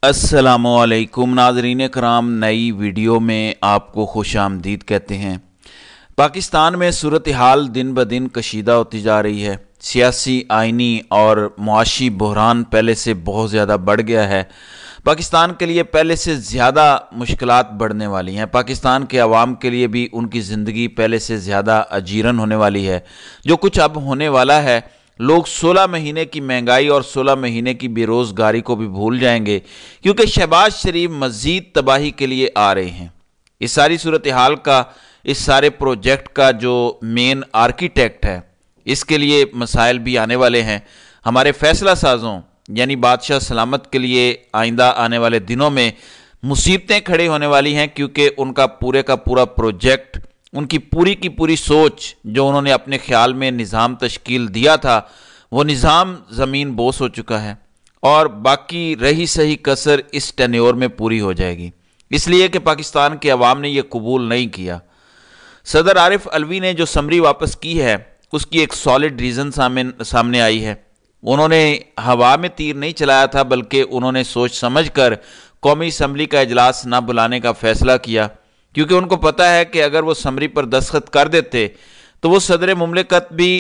अस्सलामुअलैकुम नाज़रीन कराम, नई वीडियो में आपको खुश आमदीद कहते हैं। पाकिस्तान में सूरत हाल दिन ब दिन कशीदा होती जा रही है। सियासी, आइनी और मुआशी बहरान पहले से बहुत ज़्यादा बढ़ गया है। पाकिस्तान के लिए पहले से ज़्यादा मुश्किलात बढ़ने वाली हैं। पाकिस्तान के अवाम के लिए भी उनकी ज़िंदगी पहले से ज़्यादा अजीरन होने वाली है। जो कुछ अब होने वाला है, लोग 16 महीने की महंगाई और 16 महीने की बेरोज़गारी को भी भूल जाएंगे, क्योंकि शहबाज शरीफ मज़ीद तबाही के लिए आ रहे हैं। इस सारी सूरत हाल का, इस सारे प्रोजेक्ट का जो मेन आर्किटेक्ट है, इसके लिए मसाइल भी आने वाले हैं। हमारे फैसला साजों यानी बादशाह सलामत के लिए आइंदा आने वाले दिनों में मुसीबतें खड़ी होने वाली हैं, क्योंकि उनका पूरे का पूरा प्रोजेक्ट, उनकी पूरी की पूरी सोच जो उन्होंने अपने ख्याल में निज़ाम तश्कील दिया था, वो निज़ाम ज़मीन बोस हो चुका है और बाकी रही सही कसर इस टेन्योर में पूरी हो जाएगी। इसलिए कि पाकिस्तान के अवाम ने यह कबूल नहीं किया। सदर आरिफ अलवी ने जो समरी वापस की है, उसकी एक सॉलिड रीज़न सामने आई है। उन्होंने हवा में तीर नहीं चलाया था, बल्कि उन्होंने सोच समझ कर कौमी असम्बली का इजलास न बुलाने का फ़ैसला किया, क्योंकि उनको पता है कि अगर वो समरी पर दस्तखत कर देते तो वो सदर मुमलिकत भी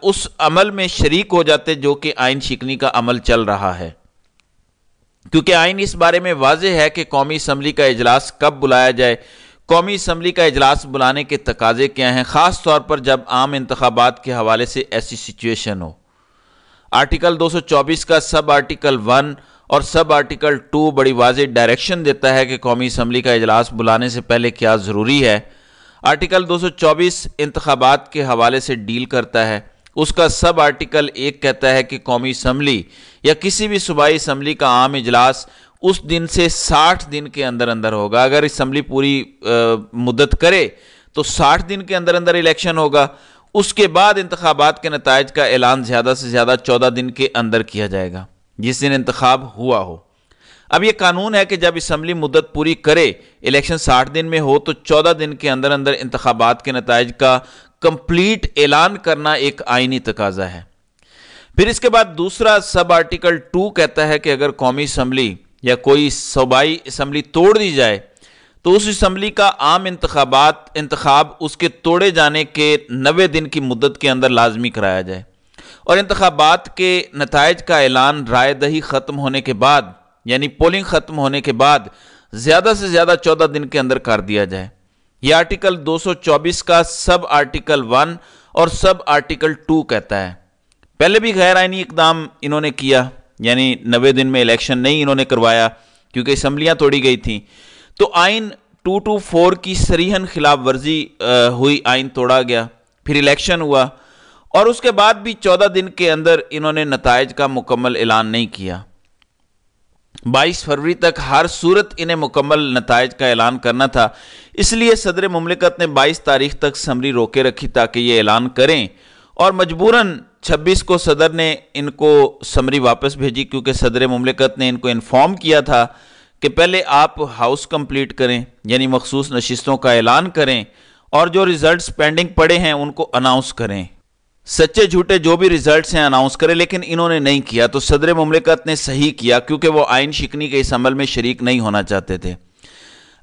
उस अमल में शरीक हो जाते जो कि आइन शिकनी का अमल चल रहा है। क्योंकि आइन इस बारे में वाज़ेह है कि कौमी असम्बली का इजलास कब बुलाया जाए, कौमी असम्बली का इजलास बुलाने के तकाजे क्या हैं, ख़ास तौर पर जब आम इंतखाबात के हवाले से ऐसी सिचुएशन हो। आर्टिकल 224 का सब आर्टिकल 1 और सब आर्टिकल 2 बड़ी वाज़ेह डायरेक्शन देता है कि कौमी असम्बली का इजलास बुलाने से पहले क्या ज़रूरी है। आर्टिकल 224 इंतखाबात के हवाले से डील करता है। उसका सब आर्टिकल 1 कहता है कि कौमी असम्बली या किसी भी सूबाई असम्बली का आम इजलास उस दिन से 60 दिन के अंदर अंदर होगा। अगर असम्बली पूरी मुद्दत करे तो 60 दिन के अंदर अंदर इलेक्शन होगा। उसके बाद इंतखाबात के नताइज का ऐलान ज़्यादा से ज़्यादा 14 दिन के अंदर किया जाएगा, जिस दिन इंतखाब हुआ हो। अब ये कानून है कि जब असम्बली मुद्दत पूरी करे, इलेक्शन 60 दिन में हो, तो 14 दिन के अंदर अंदर इंतखाबात के नताइज का कंप्लीट ऐलान करना एक आइनी तकाजा है। फिर इसके बाद दूसरा सब आर्टिकल 2 कहता है कि अगर कौमी असम्बली या कोई सूबाई असम्बली तोड़ दी जाए तो उस असम्बली का आम इंतखाब उसके तोड़े जाने के 90 दिन की मुद्दत के अंदर लाजमी कराया जाए और इंतखाबात के नताइज का ऐलान राय दही ख़त्म होने के बाद, यानी पोलिंग ख़त्म होने के बाद ज़्यादा से ज़्यादा 14 दिन के अंदर कर दिया जाए। यह आर्टिकल 224 का सब आर्टिकल 1 और सब आर्टिकल 2 कहता है। पहले भी गैर आइनी इकदाम इन्होंने किया, यानी 90 दिन में इलेक्शन नहीं इन्होंने करवाया क्योंकि असम्बलियाँ तोड़ी गई थी। तो आइन 224 की सरीहन खिलाफ वर्जी हुई, आइन तोड़ा गया, फिर इलेक्शन हुआ और उसके बाद भी 14 दिन के अंदर इन्होंने नताइज का मुकम्मल ऐलान नहीं किया। 22 फरवरी तक हर सूरत इन्हें मुकम्मल नताइज का ऐलान करना था। इसलिए सदर मुमलिकत ने 22 तारीख तक समरी रोके रखी ताकि ये ऐलान करें और मजबूरन 26 को सदर ने इनको समरी वापस भेजी, क्योंकि सदर मुमलिकत ने इनको इन्फॉर्म किया था कि पहले आप हाउस कंप्लीट करें, यानी मखसूस नशिस्तों का ऐलान करें और जो रिजल्ट्स पेंडिंग पड़े हैं उनको अनाउंस करें, सच्चे झूठे जो भी रिजल्ट्स हैं अनाउंस करें। लेकिन इन्होंने नहीं किया। तो सदर मुमलिकत ने सही किया, क्योंकि वो आइन शिकनी के इस अमल में शरीक नहीं होना चाहते थे।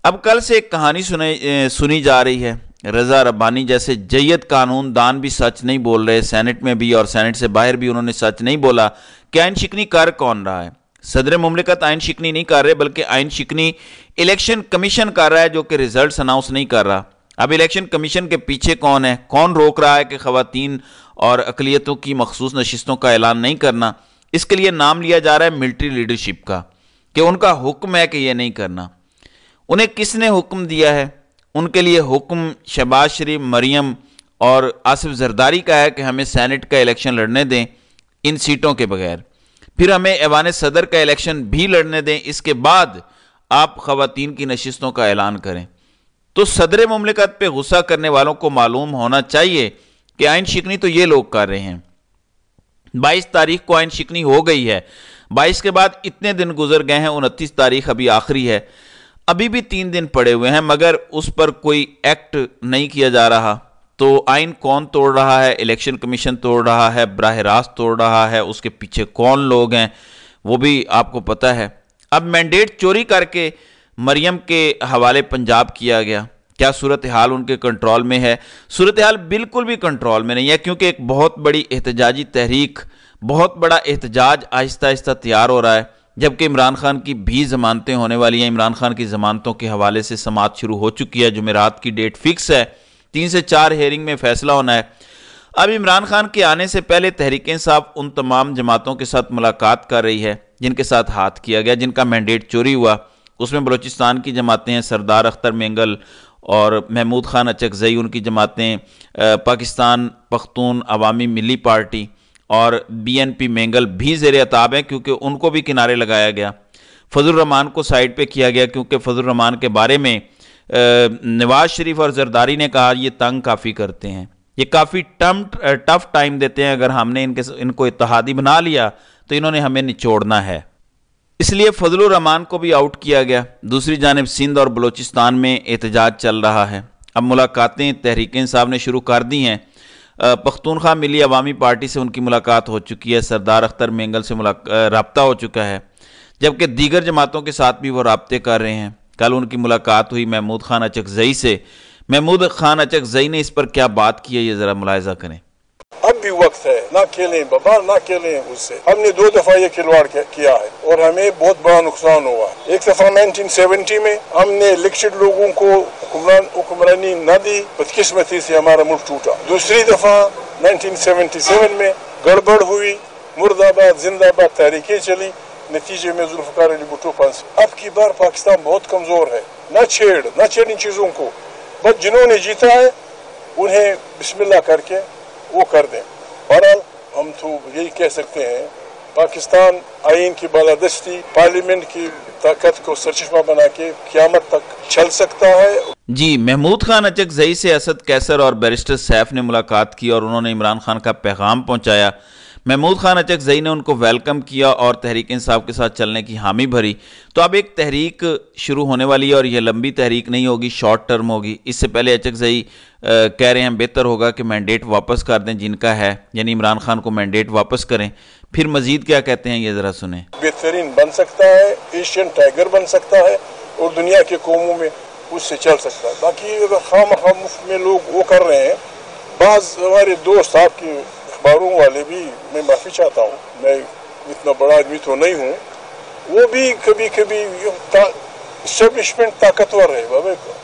अब कल से एक कहानी सुनी जा रही है। रज़ा रब्बानी जैसे जय्यद कानून दान भी सच नहीं बोल रहे, सेनेट में भी और सेनेट से बाहर भी उन्होंने सच नहीं बोला कि आइन शिकनी कर कौन रहा है। सदर मुमलिकत आइन शिकनी नहीं कर रहे, बल्कि आइन शिकनी इलेक्शन कमीशन कर रहा है, जो कि रिजल्ट्स अनाउंस नहीं कर रहा। अब इलेक्शन कमीशन के पीछे कौन है, कौन रोक रहा है कि ख़वातीन और अक़लियतों की मखसूस नशिस्तों का ऐलान नहीं करना? इसके लिए नाम लिया जा रहा है मिलिट्री लीडरशिप का, कि उनका हुक्म है कि यह नहीं करना। उन्हें किसने हुक्म दिया है? उनके लिए हुक्म शहबाज शरीफ, मरियम और आसिफ जरदारी का है कि हमें सेनेट का इलेक्शन लड़ने दें इन सीटों के बगैर, फिर हमें ऐवान सदर का इलेक्शन भी लड़ने दें, इसके बाद आप ख़वातीन की नशिस्तों का ऐलान करें। तो सदर मुमलिकत पे गुस्सा करने वालों को मालूम होना चाहिए कि आइन शिकनी तो ये लोग कर रहे हैं। 22 तारीख को आइन शिकनी हो गई है, 22 के बाद इतने दिन गुजर गए हैं, 29 तारीख अभी आखिरी है, अभी भी 3 दिन पड़े हुए हैं, मगर उस पर कोई एक्ट नहीं किया जा रहा। तो आइन कौन तोड़ रहा है? इलेक्शन कमीशन तोड़ रहा है, बराह रास्त तोड़ रहा है। उसके पीछे कौन लोग हैं वो भी आपको पता है। اب مینڈیٹ چوری کر کے مریم کے حوالے پنجاب کیا گیا. کیا صورتحال ان کے کنٹرول میں ہے؟ صورتحال بالکل بھی کنٹرول میں نہیں ہے، کیونکہ ایک بہت بڑی احتجاجی تحریک، بہت بڑا احتجاج آہستہ آہستہ تیار ہو رہا ہے، جبکہ عمران خان کی بھی ضمانتیں ہونے والی ہیں. عمران خان کی ضمانتوں کے حوالے سے سماعت شروع ہو چکی ہے. جمعرات کی ڈیٹ فکس ہے، 3 سے 4 ہیئرنگ میں فیصلہ ہونا ہے. اب عمران خان کے آنے سے پہلے تحریک انصاف ان تمام جماعتوں کے ساتھ ملاقات کر رہی ہے جن کے ساتھ ہاتھ کیا گیا، جن کا مینڈیٹ چوری ہوا. اس میں بلوچستان کی جماعتیں ہیں، سردار اختر مینگل اور محمود خان اچکزئی ان کی جماعتیں، پاکستان پختون عوامی ملی پارٹی اور BNP مینگل بھی زیر عتاب ہیں کیونکہ ان کو بھی کنارے لگایا گیا. فضل الرحمان کو سائیڈ پہ کیا گیا کیونکہ فضل الرحمان کے بارے میں نواز شریف اور زرداری نے کہا یہ تنگ کافی کرتے ہیں، یہ کافی ٹف ٹائم دیتے ہیں، اگر ہم نے ان کو اتحادی بنا لیا تو انہوں نے ہمیں نچوڑنا ہے. اس لیے فضل الرحمان کو بھی آؤٹ کیا گیا. دوسری جانب سندھ اور بلوچستان میں احتجاج چل رہا ہے. اب ملاقاتیں تحریک انصاف نے شروع کر دی ہیں. پختونخوا ملی عوامی پارٹی سے ان کی ملاقات ہو چکی ہے، سردار اختر مینگل سے رابطہ ہو چکا ہے، جبکہ دیگر جماعتوں کے ساتھ بھی وہ رابطے کر رہے ہیں. کل ان کی ملاقات ہوئی محمود خان اچکزئی سے. محمود خان اچکزئی نے اس پر کیا بات کی ہے یہ ذرا ملاحظہ کریں. اب بھی وقت ہے، نہ کھیلیں بابا، نہ کھیلیں اس سے. ہم نے 2 دفعہ یہ کھلواڑ کیا ہے اور ہمیں بہت بڑا نقصان ہوا. ایک دفعہ 1970 میں ہم نے الیکٹڈ لوگوں کو حکمرانی نہ دی، بدقسمتی سے ہمارا ملک ٹوٹا. دوسری دفعہ 1977 میں گڑبڑ ہوئی، مرد آباد زندہ باد تحریکیں چلی، نتیجے میں ذوالفقار علی بھٹو پھنسے. اب کی بار پاکستان بہت کمزور ہے. نہ چھیڑ ان چیزوں کو، بس جنہوں نے جیتا ہے انہیں بسم اللہ کر کے وہ کر دیں. بہرحال ہم تو یہی کہہ سکتے ہیں پاکستان آئین کی بالادستی، پارلیمنٹ کی طاقت کو سرچشمہ بنا کے قیامت تک چل سکتا ہے. جی، محمود خان اچکزئی سے اسد قیصر اور بیرسٹر سیف نے ملاقات کی اور انہوں نے عمران خان کا پیغام پہنچایا. محمود خان اچکزئی نے ان کو ویلکم کیا اور تحریک انصاف کے ساتھ چلنے کی حامی بھری. تو اب ایک تحریک شروع ہونے والی ہے اور یہ لمبی تحریک نہیں ہوگی، شارٹ ٹرم ہوگی. اس سے پہلے اچکزئی کہہ رہے ہیں بہتر ہوگا کہ مینڈیٹ واپس کر دیں جن کا ہے، یعنی عمران خان کو مینڈیٹ واپس کریں. پھر مزید کیا کہتے ہیں یہ ذرا سنیں. بہترین بن سکتا ہے، ایشین ٹائیگر بن سکتا ہے اور دنیا کے قوموں میں اس سے چل سکتا ہے. باقی اگر خواہ مخواہ مفت میں لوگ وہ کر رہے ہیں، بعض ہمارے دوست آپ کے اخباروں والے بھی، میں معافی چاہتا ہوں، میں اتنا بڑا آدمی تو نہیں ہوں، وہ بھی کبھی کبھی اسٹیبلشمنٹ طاقتور ہے.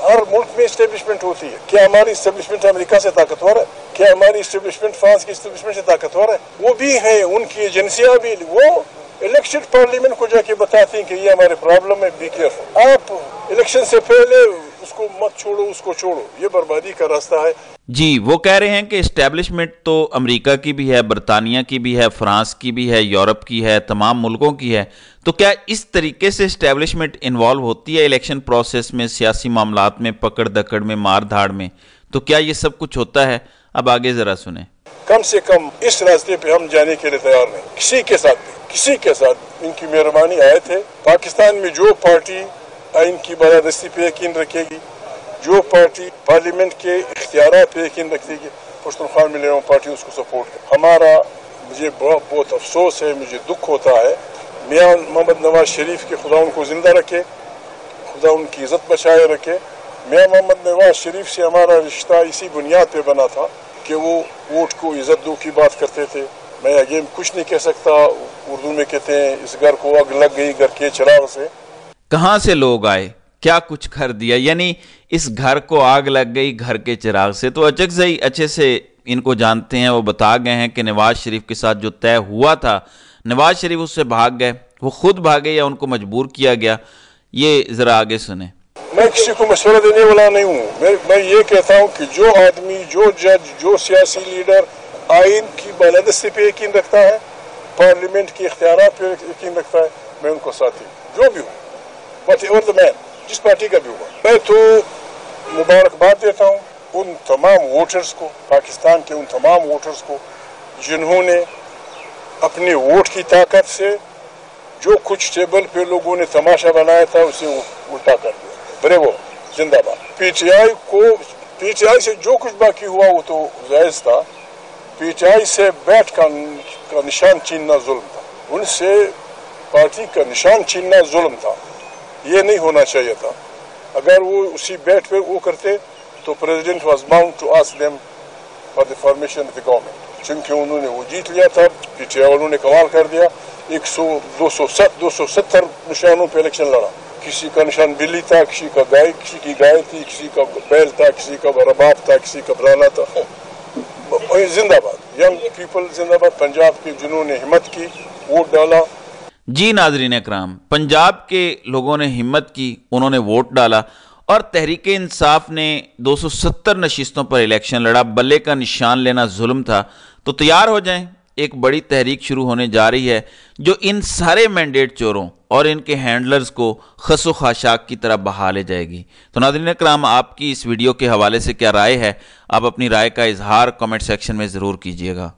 ہر ملک میں اسٹیبلشمنٹ ہوتی ہے. کیا ہماری اسٹیبلشمنٹ امریکہ سے طاقتور ہے؟ کیا ہماری اسٹیبلشمنٹ فرانس کی اسٹیبلشمنٹ سے طاقتور ہے؟ وہ بھی ہیں، ان کی ایجنسیاں بھی، وہ الیکشن پارلیمنٹ کو جا کے بتاتے ہیں کہ یہ ہمارے پرابلم ہے، بی کیئرفل. آپ الیکشن سے پہلے اس کو مت چھوڑو، اس کو چھوڑو، یہ بربادی کا راستہ ہے. جی، وہ کہہ رہے ہیں کہ اسٹیبلشمنٹ تو امریکہ کی بھی ہے، برطانیہ کی بھی ہے، فرانس کی بھی ہے، یورپ کی ہے، تمام ملکوں کی ہے. تو کیا اس طریقے سے اسٹیبلشمنٹ انوالو ہوتی ہے الیکشن پروسیس میں، سیاسی معاملات میں، پکڑ دکڑ میں، مار دھاڑ میں؟ تو کیا یہ سب کچھ ہوتا ہے؟ اب آگے ذرا سنیں. کم سے کم اس راستے پہ ہم جانے کے لیے تیار نہیں، کسی کے ساتھ بھی، کسی کے ساتھ. ان کی مہربانی آئے تھے. پاکستان میں جو پارٹی آئین کی بالادستی پہ یقین رکھے گی، جو پارٹی پارلیمنٹ کے اختیارات پہ یقین رکھے گی، پختونخوا ملی عوامی پارٹی اس کو سپورٹ کرے. ہمارا، مجھے بہت افسوس ہے، مجھے دکھ ہوتا ہے، میاں محمد نواز شریف کے خدا ان کو زندہ رکھے، خدا ان کی عزت بچائے رکھے. میاں محمد نواز شریف سے ہمارا رشتہ اسی بنیاد پہ بنا تھا کہ وہ ووٹ کو عزت دو کی بات کرتے تھے. میں آگے کچھ نہیں کہہ سکتا. اردو میں کہتے ہیں اس گھر کو آگ لگ گئی گھر کے چراغ سے. کہاں سے لوگ آئے، کیا کچھ کر دیا، یعنی اس گھر کو آگ لگ گئی گھر کے چراغ سے. تو اچکزئی اچھے سے ان کو جانتے ہیں. وہ بتا گئے ہیں کہ نواز شریف کے ساتھ جو طے ہوا تھا، نواز شریف اس سے بھاگ گئے، وہ خود بھاگے یا ان کو مجبور کیا گیا. یہ ذرا آگے سنیں. میں کسی کو مشورہ دینے والا نہیں ہوں. میں یہ کہتا ہوں کہ جو آدمی، جو جج، جو سیاسی لیڈر آئین کی بالادستی پہ یقین رکھتا ہے، پارلیمنٹ کے اختیارات پہ یقین رکھتا ہے، میں ان کو ساتھی ہوں، جو بھی ہوں، وٹ ایور دا مین، جس پارٹی کا بھی ہوا. میں تو مبارکباد دیتا ہوں ان تمام ووٹرز کو، پاکستان کے ان تمام ووٹرز کو جنہوں نے اپنے ووٹ کی طاقت سے جو کچھ ٹیبل پہ لوگوں نے تماشا بنایا تھا اسے الٹا کر دیا. برے وہ زندہ باد. پی ٹی آئی سے جو کچھ باقی ہوا وہ تو جائز تھا. پی ٹی آئی سے بیٹھ کا نشان چیننا ظلم تھا. ان سے पार्टी का निशान छीनना जुल्म था, ये नहीं होना चाहिए था। अगर वो उसी बैठ पे वो करते तो president was bound to ask them for the formation of the government, चूंकि उन्होंने वो जीत लिया था। पीटीआई वालों ने कमाल कर दिया, 270 निशानों पे इलेक्शन लड़ा। किसी का निशान बिल्ली था, किसी का गाय, किसी की गाय थी, किसी का बैल था, किसी का रबाब था, किसी का बराना था। जिंदाबाद, यंग पीपल जिंदाबाद। पंजाब के जिन्होंने हिम्मत की, वोट डाला। जी नाज़रीन इकराम, पंजाब के लोगों ने हिम्मत की, उन्होंने वोट डाला और तहरीक इंसाफ ने 270 नशिस्तों पर इलेक्शन लड़ा। बल्ले का निशान लेना जुल्म था। तो तैयार हो जाएं, एक बड़ी तहरीक शुरू होने जा रही है जो इन सारे मैंडेट चोरों और इनके हैंडलर्स को खसो खाशाक की तरह बहा ले जाएगी। तो नाज़रीन इकराम, आपकी इस वीडियो के हवाले से क्या राय है? आप अपनी राय का इजहार कमेंट सेक्शन में ज़रूर कीजिएगा।